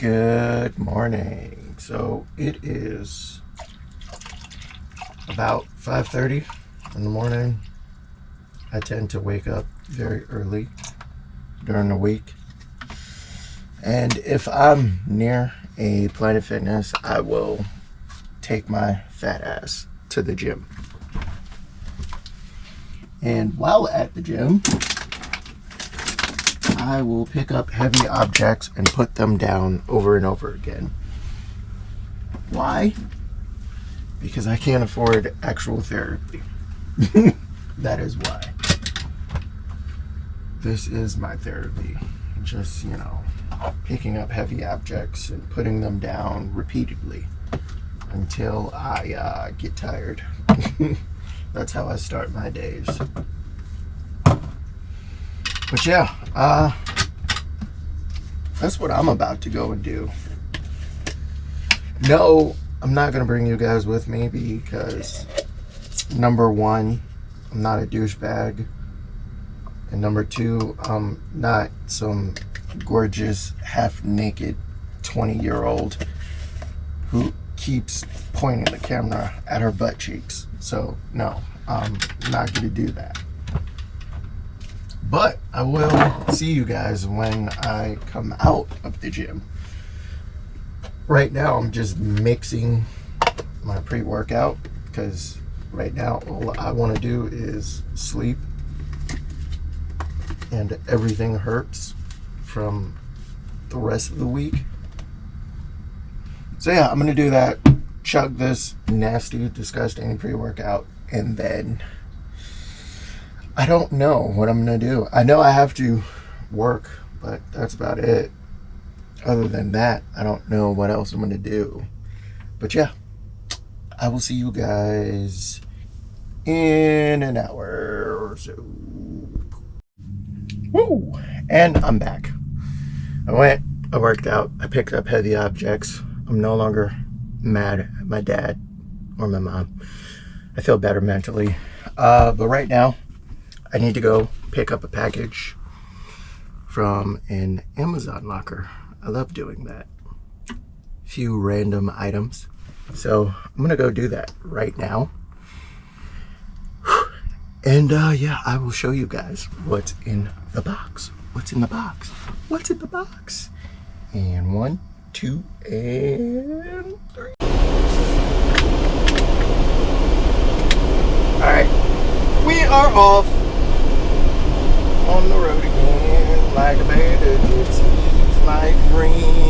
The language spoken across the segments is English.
Good morning. So it is about 5:30 in the morning. I tend to wake up very early during the week. And if I'm near a Planet Fitness, I will take my fat ass to the gym. And while at the gym, I will pick up heavy objects and put them down over and over again. Why? Because I can't afford actual therapy. That is why. This is my therapy. Just, picking up heavy objects and putting them down repeatedly until I get tired. That's how I start my days. But yeah, that's what I'm about to go and do. No, I'm not going to bring you guys with me because, number one, I'm not a douchebag. And number two, I'm not some gorgeous, half-naked 20-year-old who keeps pointing the camera at her butt cheeks. So, no, I'm not going to do that. But I will see you guys when I come out of the gym. Right now, I'm just mixing my pre-workout because right now, all I want to do is sleep. And everything hurts from the rest of the week. So yeah, I'm going to do that. Chug this nasty, disgusting pre-workout. And then I don't know what I'm going to do. I know I have to work, but that's about it. Other than that, I don't know what else I'm going to do. But yeah, I will see you guys in an hour or so. Woo! And I'm back. I worked out, I picked up heavy objects. I'm no longer mad at my dad or my mom. I feel better mentally. But right now, I need to go pick up a package from an Amazon locker. I love doing that. Few random items. So I'm gonna go do that right now. And yeah, I will show you guys what's in the box. What's in the box? What's in the box? And 1, 2, and 3. Alright, we are off on the road again, like a band of gypsies, my friend.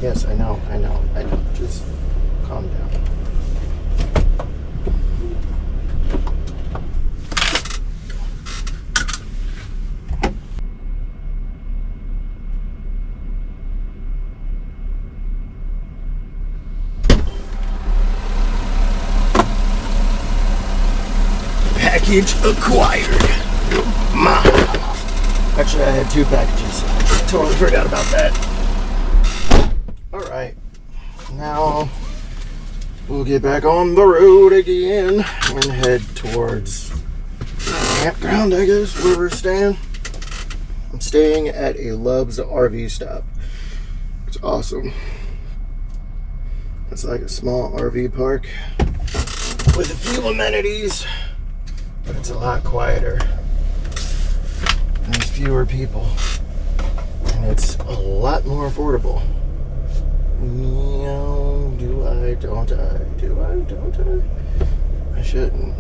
Yes, I know. Just calm down. Package acquired. Actually, I had 2 packages. Totally forgot about that. Alright, now we'll get back on the road again and head towards the campground, I guess, where we're staying. I'm staying at a Love's RV stop. It's awesome. It's like a small RV park with a few amenities, but it's a lot quieter. And there's fewer people. And it's a lot more affordable. Do I, don't I? I shouldn't.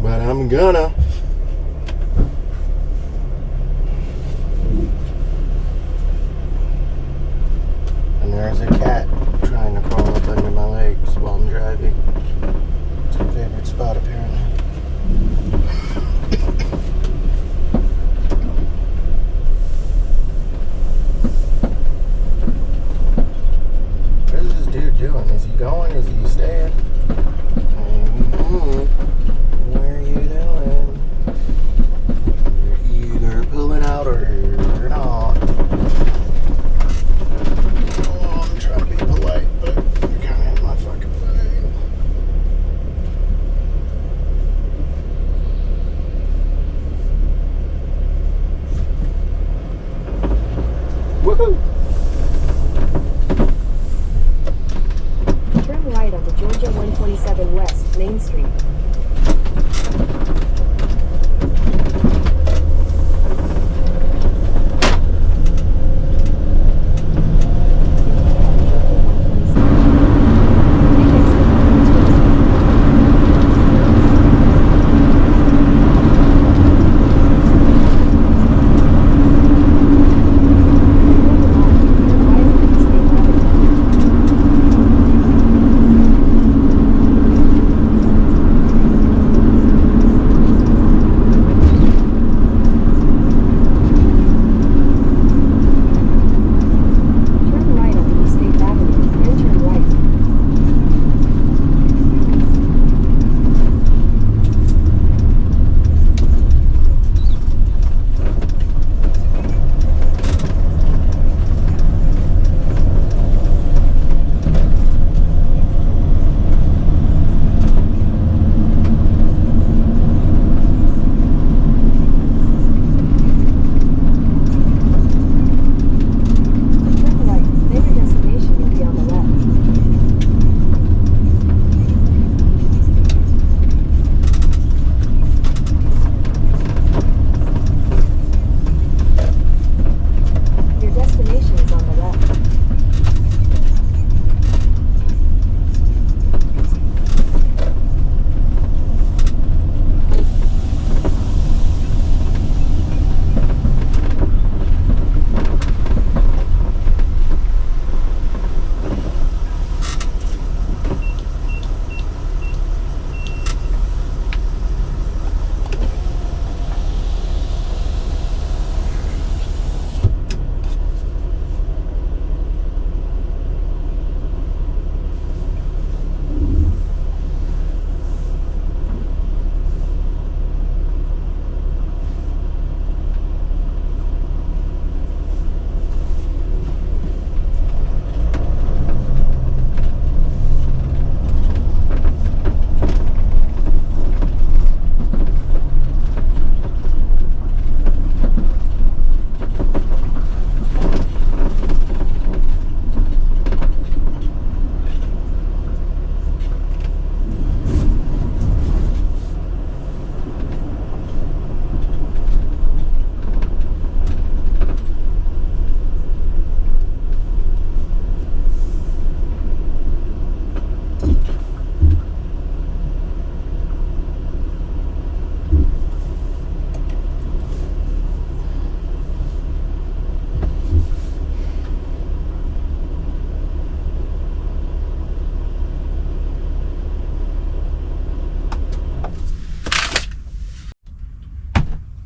But I'm gonna. And there's a cat trying to crawl up under my legs while I'm driving. It's her favorite spot, apparently. What is this dude doing? Is he going? Is he staying? Where are you doing? You're either pulling out or you're not. Oh, I'm trying to be polite, but you're kind of in my fucking way. Woohoo! Turn right onto Georgia 127 West Main Street.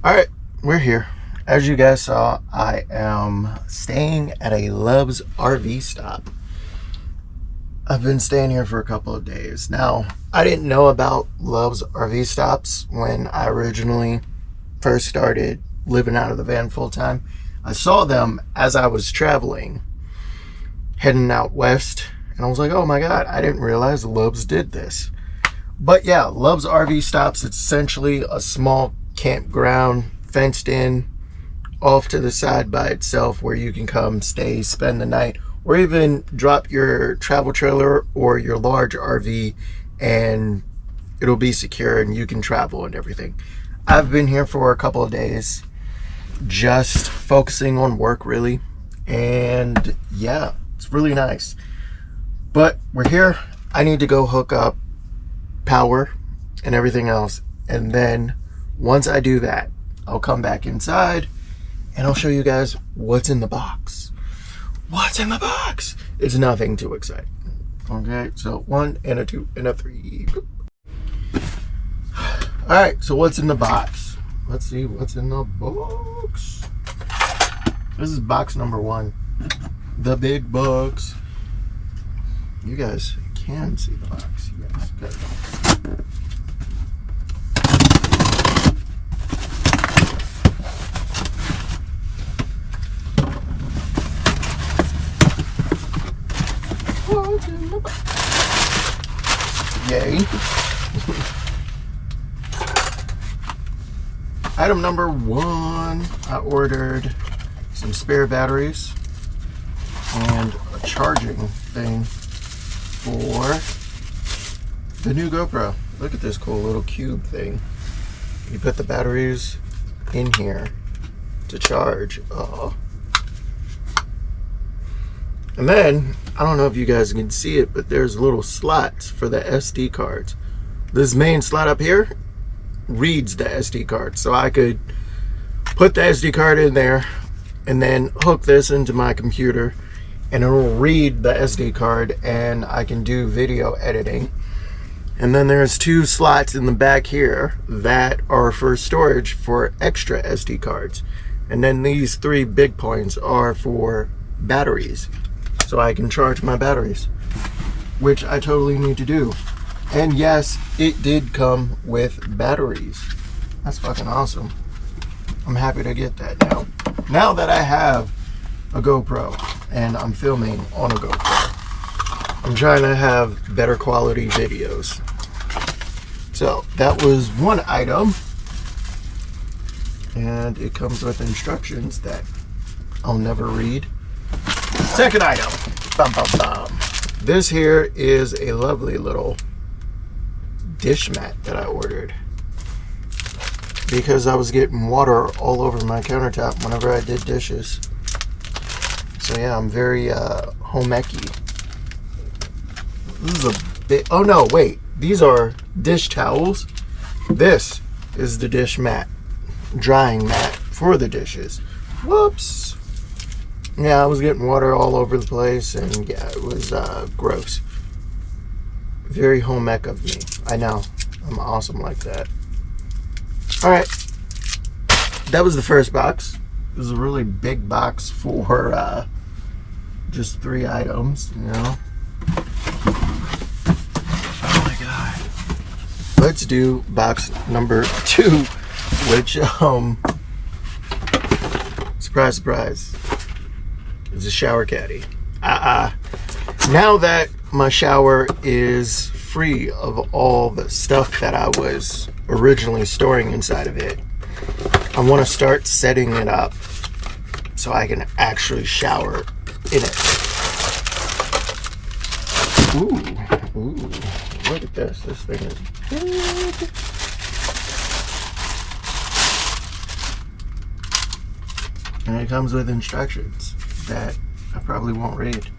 Alright, we're here. As you guys saw, I am staying at a Love's RV stop. I've been staying here for a couple of days. Now, I didn't know about Love's RV stops when I originally first started living out of the van full time. I saw them as I was traveling, heading out west, and I was like, oh my god, I didn't realize Love's did this. But yeah, Love's RV stops, it's essentially a small campground, fenced in, off to the side by itself, where you can come stay, spend the night, or even drop your travel trailer or your large RV and it'll be secure and you can travel and everything. I've been here for a couple of days, just focusing on work really, and yeah, it's really nice. But we're here. I need to go hook up power and everything else. And then once I do that, I'll come back inside and I'll show you guys what's in the box. What's in the box? It's nothing too exciting. Okay, so 1 and a 2 and a 3. All right, so what's in the box? Let's see what's in the box. This is box number 1. The big box. You guys can see the box. Yes, good. What's in the box? Yay. Item number 1, I ordered some spare batteries and a charging thing for the new GoPro. Look at this cool little cube thing. You put the batteries in here to charge. And then, I don't know if you guys can see it, but there's little slots for the SD cards. This main slot up here reads the SD card. So I could put the SD card in there and then hook this into my computer and it will read the SD card and I can do video editing. And then there's 2 slots in the back here that are for storage for extra SD cards. And then these 3 big points are for batteries. So I can charge my batteries, which I totally need to do. And yes, it did come with batteries. That's fucking awesome. I'm happy to get that now. Now that I have a GoPro and I'm filming on a GoPro, I'm trying to have better quality videos. So that was one item. And it comes with instructions that I'll never read. Second item. Bum, bum, bum. This here is a lovely little dish mat that I ordered because I was getting water all over my countertop whenever I did dishes. So yeah, I'm very home-ecky. This is a bit, oh no, wait, these are dish towels. This is the dish mat, drying mat for the dishes. Whoops. Yeah, I was getting water all over the place and yeah, it was gross. Very home ec of me. I know. I'm awesome like that. Alright. That was the first box. It was a really big box for just 3 items, you know. Oh my god. Let's do box number 2, which, surprise, surprise, it's a shower caddy. Now that my shower is free of all the stuff that I was originally storing inside of it, I want to start setting it up so I can actually shower in it. Ooh, look at this. This thing is big. And it comes with instructions that I probably won't read.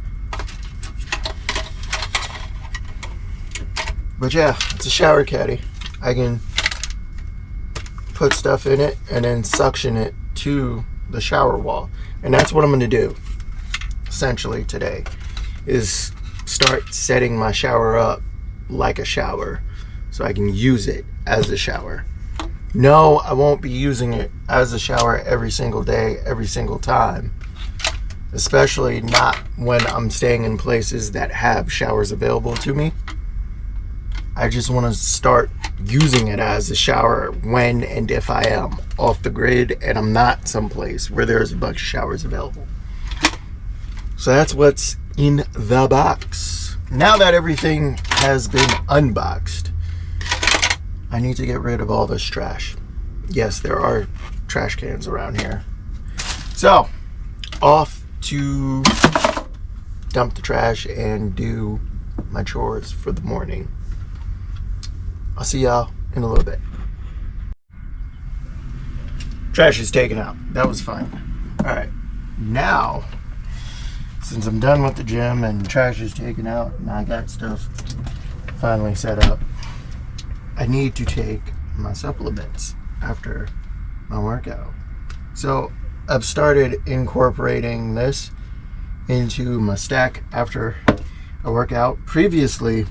But yeah, it's a shower caddy. I can put stuff in it and then suction it to the shower wall. And that's what I'm gonna do essentially today, is start setting my shower up like a shower so I can use it as a shower. No, I won't be using it as a shower every single day, every single time. Especially not when I'm staying in places that have showers available to me. I just want to start using it as a shower when and if I am off the grid and I'm not someplace where there's a bunch of showers available. So that's what's in the box. Now that everything has been unboxed, I need to get rid of all this trash. Yes, there are trash cans around here. So, off to dump the trash and do my chores for the morning. I'll see y'all in a little bit. Trash is taken out. That was fine. Alright, now, since I'm done with the gym and trash is taken out and I got stuff finally set up, I need to take my supplements after my workout. So I've started incorporating this into my stack after a workout. Previously,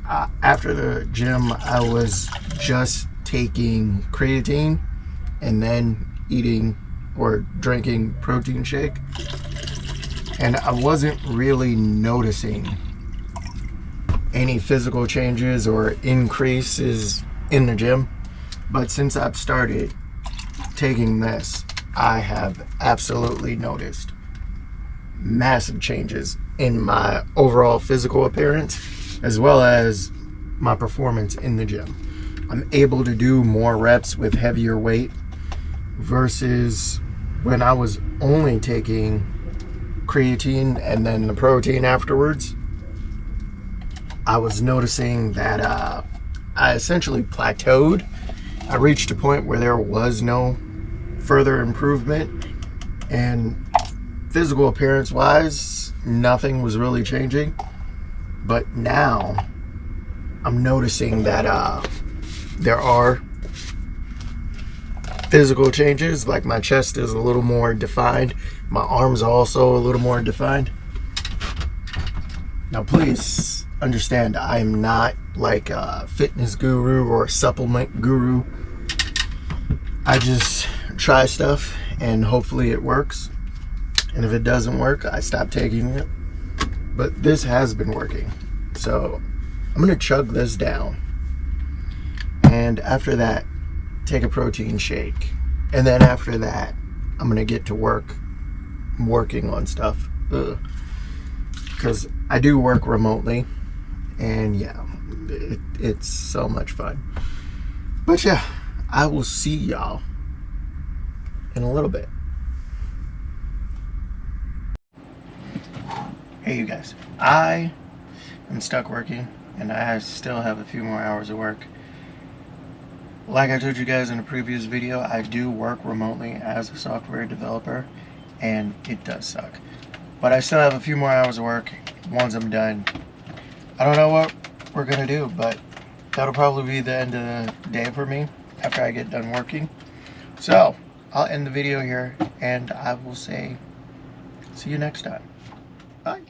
after the gym, I was just taking creatine and then eating or drinking protein shake, and I wasn't really noticing any physical changes or increases in the gym. But since I've started taking this, I have absolutely noticed massive changes in my overall physical appearance as well as my performance in the gym. I'm able to do more reps with heavier weight versus when I was only taking creatine and then the protein afterwards. I was noticing that I essentially plateaued. I reached a point where there was no further improvement, and physical appearance wise, nothing was really changing. But now I'm noticing that there are physical changes, like my chest is a little more defined, my arms are also a little more defined. Now please understand, I'm not like a fitness guru or a supplement guru. I just try stuff and hopefully it works, and if it doesn't work, I stop taking it. But this has been working, so I'm gonna chug this down, and after that take a protein shake, and then after that I'm gonna get to work working on stuff, because I do work remotely, and yeah, it's so much fun. But yeah, I will see y'all in a little bit. Hey you guys, I am stuck working and I still have a few more hours of work. Like I told you guys in a previous video, I do work remotely as a software developer, and it does suck. But I still have a few more hours of work. Once I'm done, I don't know what we're gonna do, but that'll probably be the end of the day for me after I get done working. So I'll end the video here, and I will say see you next time. Bye.